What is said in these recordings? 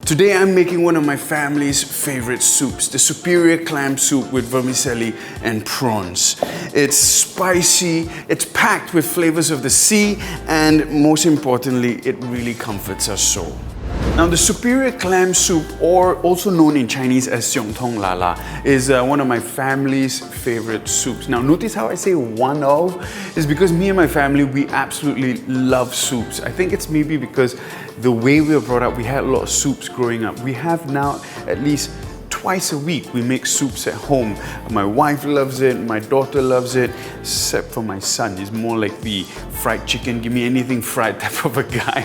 Today I'm making one of my family's favorite soups, the superior clam soup with vermicelli and prawns. It's spicy, it's packed with flavors of the sea, and most importantly, it really comforts our soul. Now, the superior clam soup, or also known in Chinese as Siong Tong Lala, is one of my family's favorite soups. Now, notice how I say one of, is because me and my family, we absolutely love soups. I think it's maybe because the way we were brought up, we had a lot of soups growing up. We have now at least twice a week we make soups at home. My wife loves it, my daughter loves it, except for my son. He's more like the fried chicken, give me anything fried type of a guy.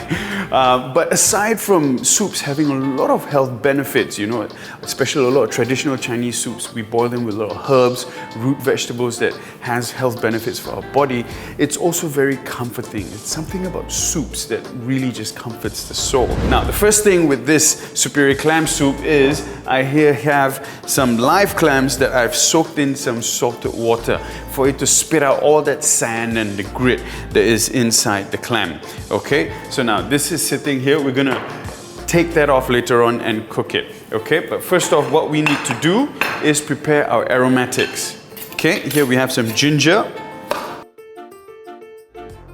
But aside from soups having a lot of health benefits, you know, especially a lot of traditional Chinese soups, we boil them with a lot of herbs, root vegetables that has health benefits for our body. It's also very comforting. It's something about soups that really just comforts the soul. Now, the first thing with this superior clam soup is I here have some live clams that I've soaked in some salted water for it to spit out all that sand and the grit that is inside the clam. Okay, so now this is sitting here. We're gonna take that off later on and cook it. Okay, but first off, what we need to do is prepare our aromatics. Okay, here we have some ginger.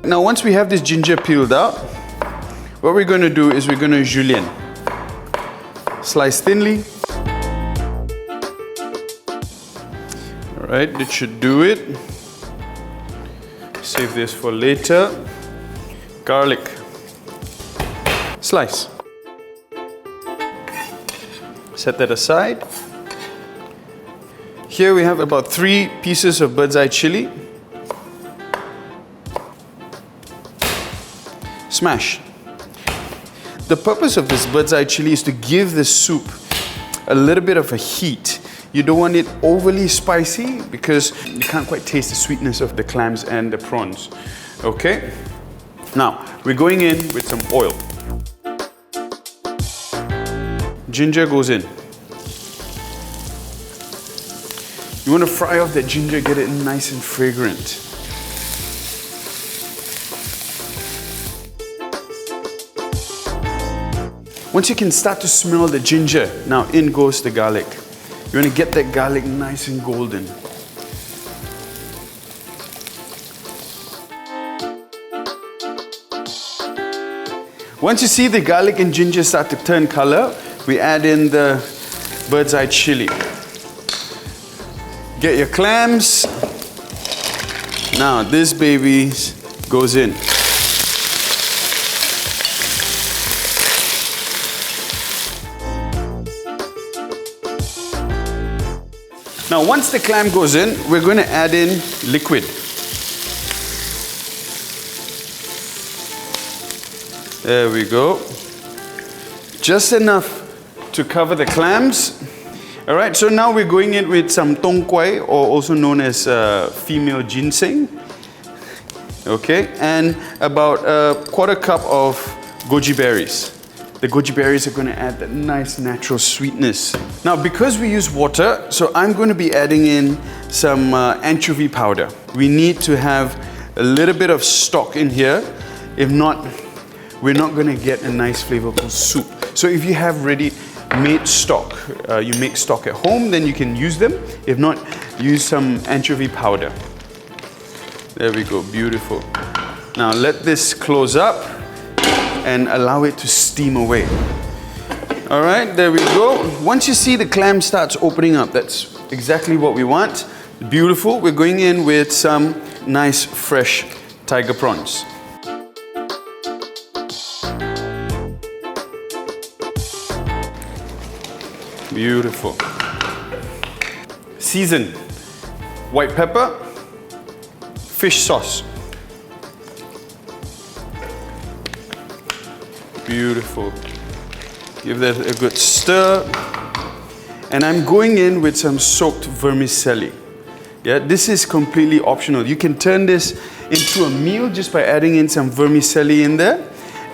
Now, once we have this ginger peeled out, what we're gonna do is we're gonna julienne. Slice thinly. Alright, that should do it. Save this for later. Garlic. Slice. Set that aside. Here we have about 3 pieces of bird's eye chili. Smash. The purpose of this bird's eye chili is to give the soup a little bit of a heat. You don't want it overly spicy because you can't quite taste the sweetness of the clams and the prawns. Okay? Now, we're going in with some oil. Ginger goes in. You want to fry off that ginger, get it nice and fragrant. Once you can start to smell the ginger, now in goes the garlic. You want to get that garlic nice and golden. Once you see the garlic and ginger start to turn color, we add in the bird's eye chili. Get your clams. Now this baby goes in. Now, once the clam goes in, we're going to add in liquid. There we go. Just enough to cover the clams. All right, so now we're going in with some tong quai, or also known as female ginseng. Okay, and about a 1/4 cup of goji berries. The goji berries are going to add that nice natural sweetness. Now, because we use water, so I'm going to be adding in some anchovy powder. We need to have a little bit of stock in here. If not, we're not going to get a nice flavorful soup. So if you have ready-made stock, you make stock at home, then you can use them. If not, use some anchovy powder. There we go, beautiful. Now let this close up and allow it to steam away. All right, there we go. Once you see the clam starts opening up, that's exactly what we want. Beautiful. We're going in with some nice fresh tiger prawns. Beautiful. Season. White pepper, fish sauce. Beautiful. Give that a good stir. And I'm going in with some soaked vermicelli. Yeah, this is completely optional. You can turn this into a meal just by adding in some vermicelli in there,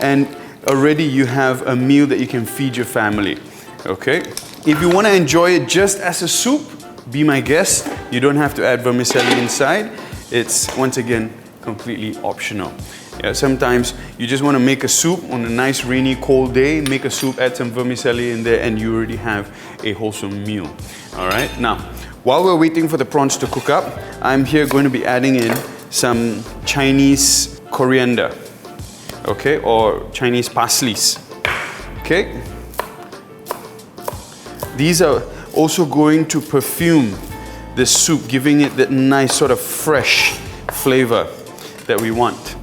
and already you have a meal that you can feed your family. Okay? If you want to enjoy it just as a soup, be my guest. You don't have to add vermicelli inside. It's, once again, completely optional. Yeah, sometimes you just want to make a soup on a nice rainy cold day, make a soup, add some vermicelli in there, and you already have a wholesome meal. All right, now while we're waiting for the prawns to cook up, I'm here going to be adding in some Chinese coriander, okay, or Chinese parsleys. Okay, these are also going to perfume this soup, giving it that nice sort of fresh flavor that we want.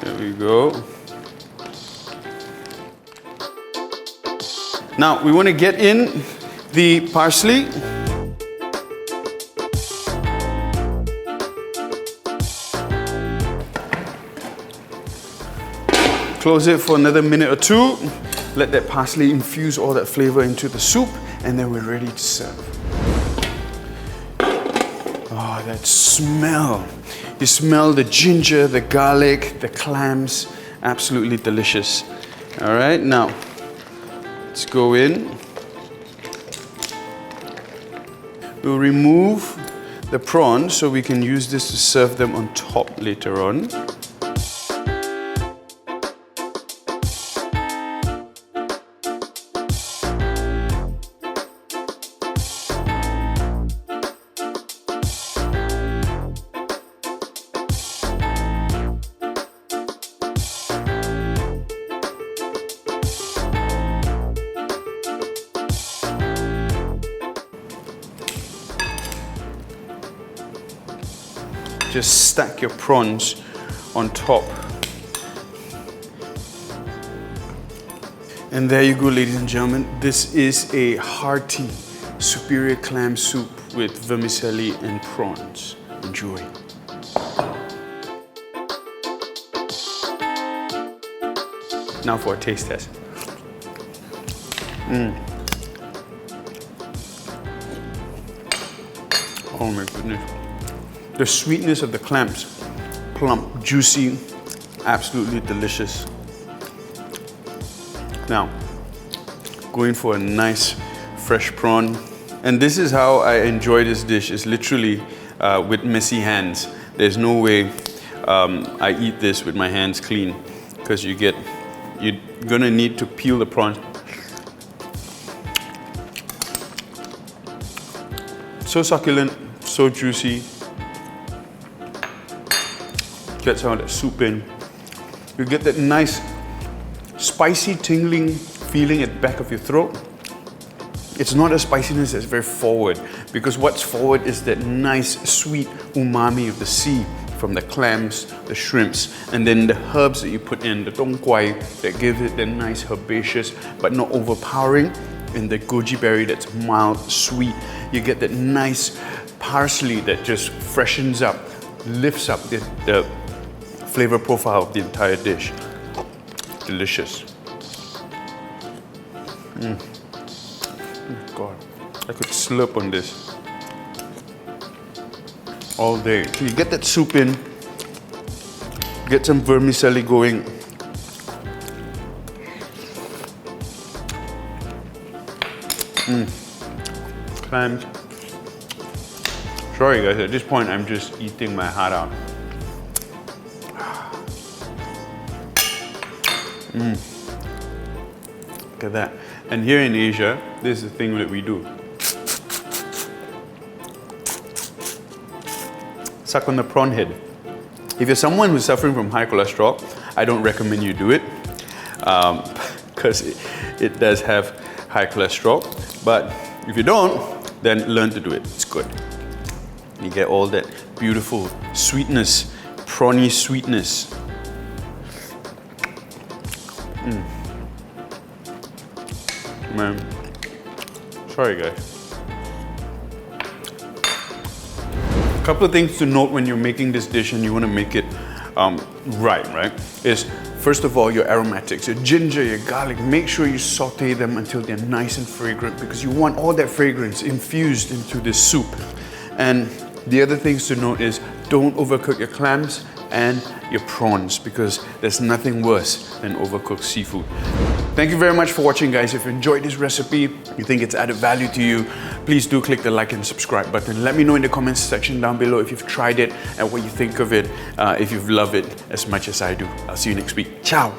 There we go. Now we want to get in the parsley. Close it for another minute or two. Let that parsley infuse all that flavor into the soup, and then we're ready to serve. Oh, that smell. You smell the ginger, the garlic, the clams. Absolutely delicious. All right, now let's go in. We'll remove the prawns so we can use this to serve them on top later on. Just stack your prawns on top. And there you go, ladies and gentlemen. This is a hearty, superior clam soup with vermicelli and prawns. Enjoy. Now for a taste test. Oh my goodness. The sweetness of the clams, plump, juicy, absolutely delicious. Now, going for a nice fresh prawn. And this is how I enjoy this dish, is literally with messy hands. There's no way I eat this with my hands clean, because you're gonna need to peel the prawns. So succulent, so juicy. Get some of that soup in. You get that nice spicy tingling feeling at the back of your throat. It's not a spiciness that's very forward, because what's forward is that nice sweet umami of the sea from the clams, the shrimps, and then the herbs that you put in, the tong quai, that gives it that nice herbaceous but not overpowering, and the goji berry that's mild, sweet. You get that nice parsley that just freshens up, lifts up the flavor profile of the entire dish. Delicious. Oh God, I could slurp on this all day. So you get that soup in, get some vermicelli going. Clams. Sorry guys, at this point I'm just eating my heart out. Look at that. And here in Asia, this is the thing that we do. Suck on the prawn head. If you're someone who's suffering from high cholesterol, I don't recommend you do it, because it does have high cholesterol. But if you don't, then learn to do it. It's good. You get all that beautiful sweetness, prawny sweetness. Man, sorry guys. A couple of things to note when you're making this dish and you want to make it right, is first of all your aromatics, your ginger, your garlic. Make sure you saute them until they're nice and fragrant, because you want all that fragrance infused into this soup. And the other things to note is don't overcook your clams, and your prawns, because there's nothing worse than overcooked seafood. Thank you very much for watching, guys. If you enjoyed this recipe, you think it's added value to you, please do click the like and subscribe button. Let me know in the comments section down below if you've tried it and what you think of it, if you've loved it as much as I do. I'll see you next week. Ciao!